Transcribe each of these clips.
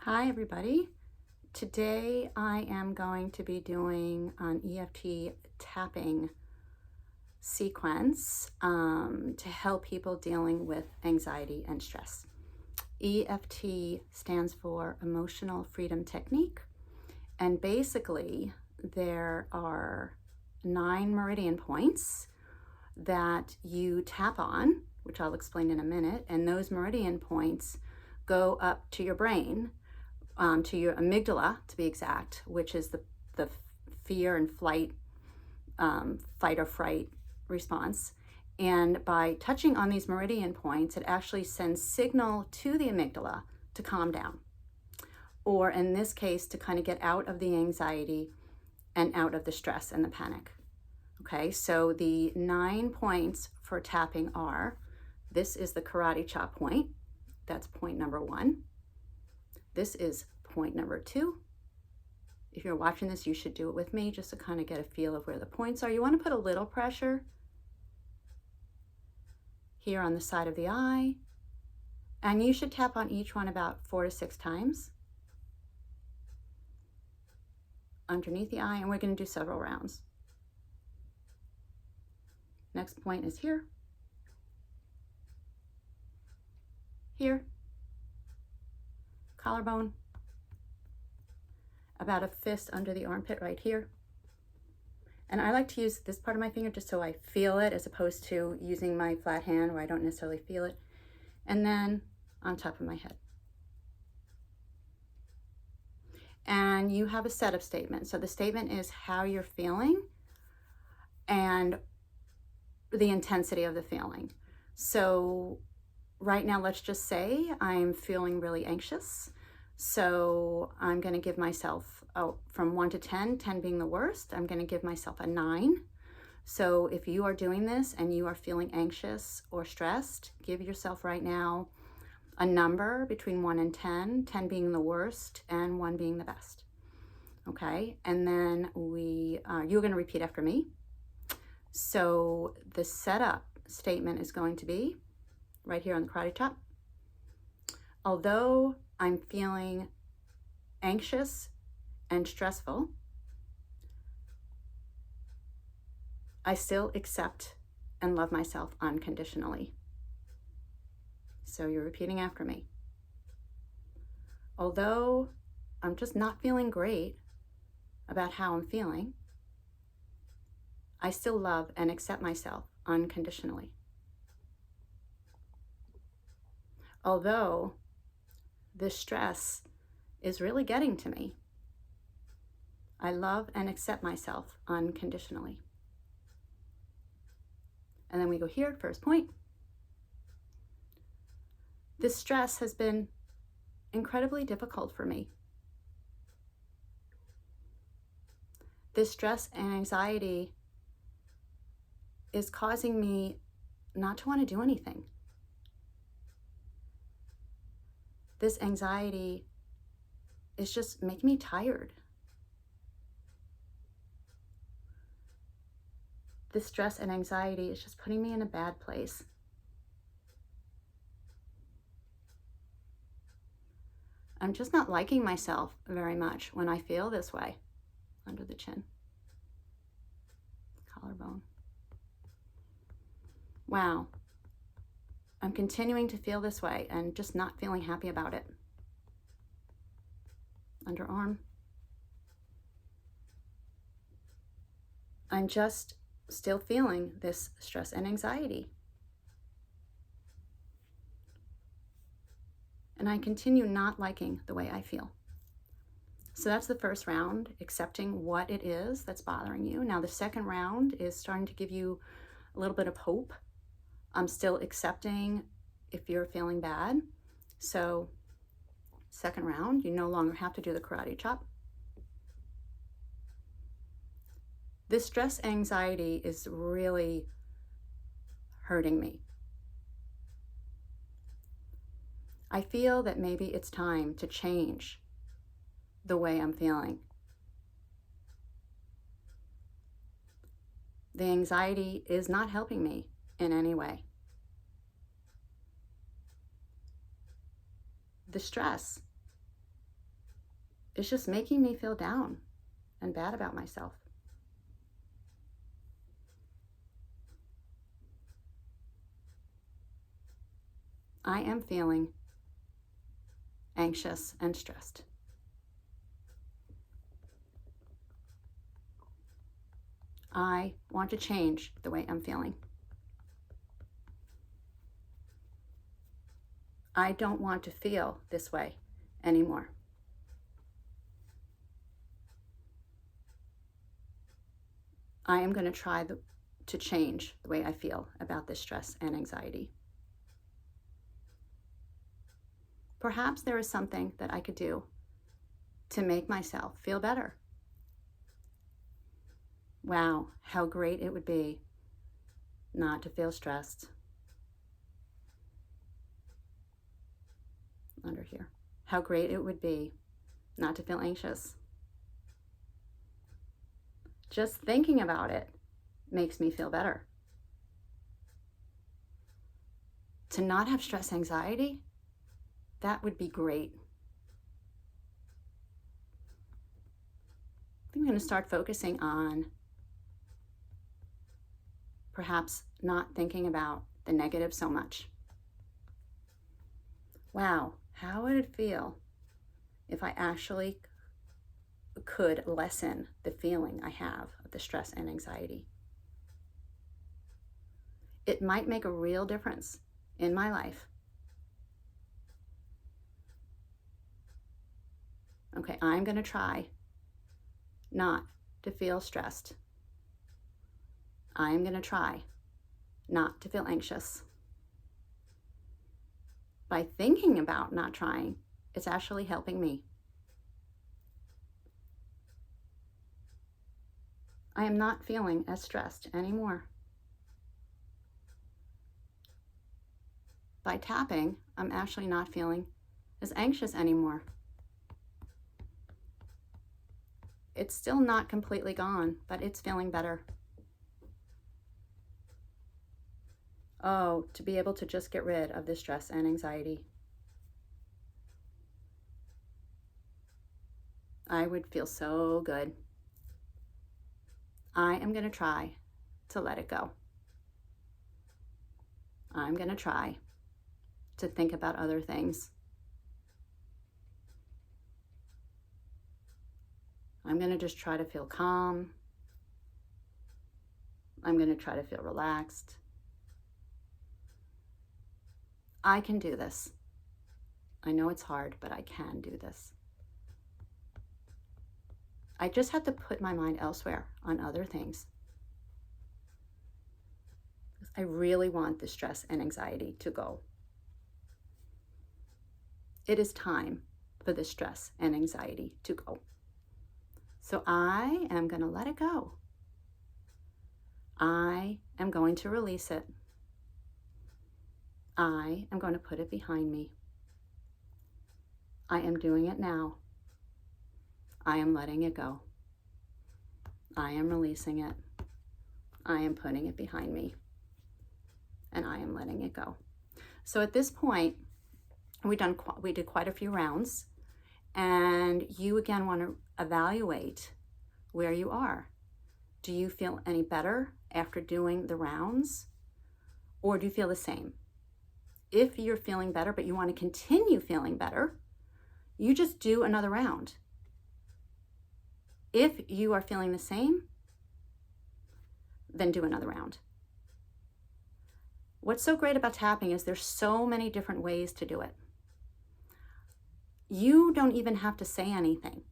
Hi everybody. Today I am going to be doing an EFT tapping sequence to help people dealing with anxiety and stress. EFT stands for Emotional Freedom Technique, and basically there are 9 meridian points that you tap on, which I'll explain in a minute, and those meridian points go up to your brain, to your amygdala to be exact, which is the fear and flight, fight or fright response. And by touching on these meridian points, it actually sends signal to the amygdala to calm down, or in this case, to kind of get out of the anxiety and out of the stress and the panic. Okay, so the 9 points for tapping are, this is the karate chop point. That's point number 1. This is point number 2. If you're watching this, you should do it with me just to kind of get a feel of where the points are. You want to put a little pressure here on the side of the eye, and you should tap on each one about 4 to 6 times underneath the eye, and we're going to do several rounds. Next point is here, here, collarbone, about a fist under the armpit right here. And I like to use this part of my finger just so I feel it, as opposed to using my flat hand where I don't necessarily feel it. And then on top of my head. And you have a setup statement. So the statement is how you're feeling and the intensity of the feeling. So right now, let's just say I'm feeling really anxious. So I'm going to give myself, from 1 to 10, 10 being the worst, I'm going to give myself a 9. So if you are doing this and you are feeling anxious or stressed, give yourself right now a number between 1 and 10, 10 being the worst and 1 being the best. Okay, and then you're going to repeat after me. So the setup statement is going to be right here on the karate chop. Although I'm feeling anxious and stressful, I still accept and love myself unconditionally. So you're repeating after me. Although I'm just not feeling great about how I'm feeling, I still love and accept myself unconditionally. Although this stress is really getting to me, I love and accept myself unconditionally. And then we go here, first point. This stress has been incredibly difficult for me. This stress and anxiety is causing me not to want to do anything. This anxiety is just making me tired. This stress and anxiety is just putting me in a bad place. I'm just not liking myself very much when I feel this way. Under the chin, collarbone. Wow. I'm continuing to feel this way and just not feeling happy about it. Underarm. I'm just still feeling this stress and anxiety. And I continue not liking the way I feel. So that's the first round, accepting what it is that's bothering you. Now the second round is starting to give you a little bit of hope. I'm still accepting if you're feeling bad. So second round, you no longer have to do the karate chop. This stress anxiety is really hurting me. I feel that maybe it's time to change the way I'm feeling. The anxiety is not helping me in any way. The stress is just making me feel down and bad about myself. I am feeling anxious and stressed. I want to change the way I'm feeling. I don't want to feel this way anymore. I am going to try to change the way I feel about this stress and anxiety. Perhaps there is something that I could do to make myself feel better. Wow, how great it would be not to feel stressed. Under here. How great it would be not to feel anxious. Just thinking about it makes me feel better. To not have stress anxiety, that would be great. I think I'm going to start focusing on perhaps not thinking about the negative so much. Wow, how would it feel if I actually could lessen the feeling I have of the stress and anxiety? It might make a real difference in my life. Okay, I'm going to try not to feel stressed. I am going to try not to feel anxious. By thinking about not trying, it's actually helping me. I am not feeling as stressed anymore. By tapping, I'm actually not feeling as anxious anymore. It's still not completely gone, but it's feeling better. Oh, to be able to just get rid of the stress and anxiety. I would feel so good. I am going to try to let it go. I'm going to try to think about other things. I'm going to just try to feel calm. I'm going to try to feel relaxed. I can do this. I know it's hard, but I can do this. I just have to put my mind elsewhere on other things. I really want the stress and anxiety to go. It is time for the stress and anxiety to go. So I am going to let it go. I am going to release it. I am going to put it behind me. I am doing it now. I am letting it go. I am releasing it. I am putting it behind me. And I am letting it go. So at this point, we did quite a few rounds. And you again want to evaluate where you are. Do you feel any better after doing the rounds? Or do you feel the same? If you're feeling better, but you want to continue feeling better, you just do another round. If you are feeling the same, then do another round. What's so great about tapping is there's so many different ways to do it. You don't even have to say anything.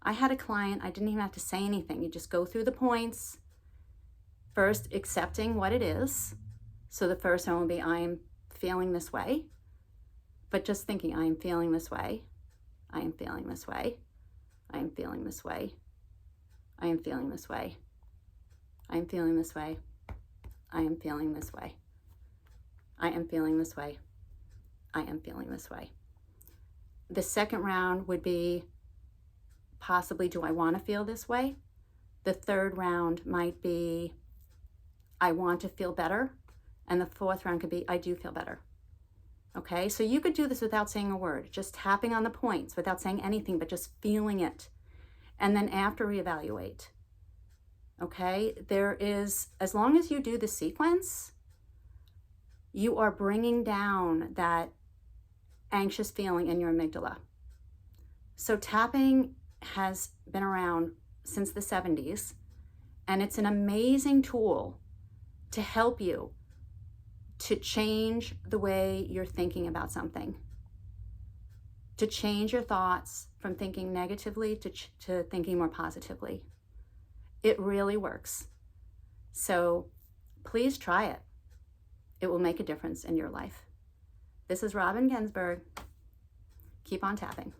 I had a client, I didn't even have to say anything. You just go through the points, first accepting what it is. So the first one will be, I am feeling this way, but just thinking, I am feeling this way. I am feeling this way. I am feeling this way. I am feeling this way. I am feeling this way. I am feeling this way. I am feeling this way. I am feeling this way. The second round would be possibly, do I want to feel this way? The third round might be, I want to feel better. And the fourth round could be, I do feel better. Okay, so you could do this without saying a word, just tapping on the points without saying anything, but just feeling it. And then after, reevaluate. Okay, there is, as long as you do the sequence, you are bringing down that anxious feeling in your amygdala. So tapping has been around since the 70s, and it's an amazing tool to help you to change the way you're thinking about something, to change your thoughts from thinking negatively to thinking more positively. It really works. So please try it. It will make a difference in your life. This is Robin Gensburg. Keep on tapping.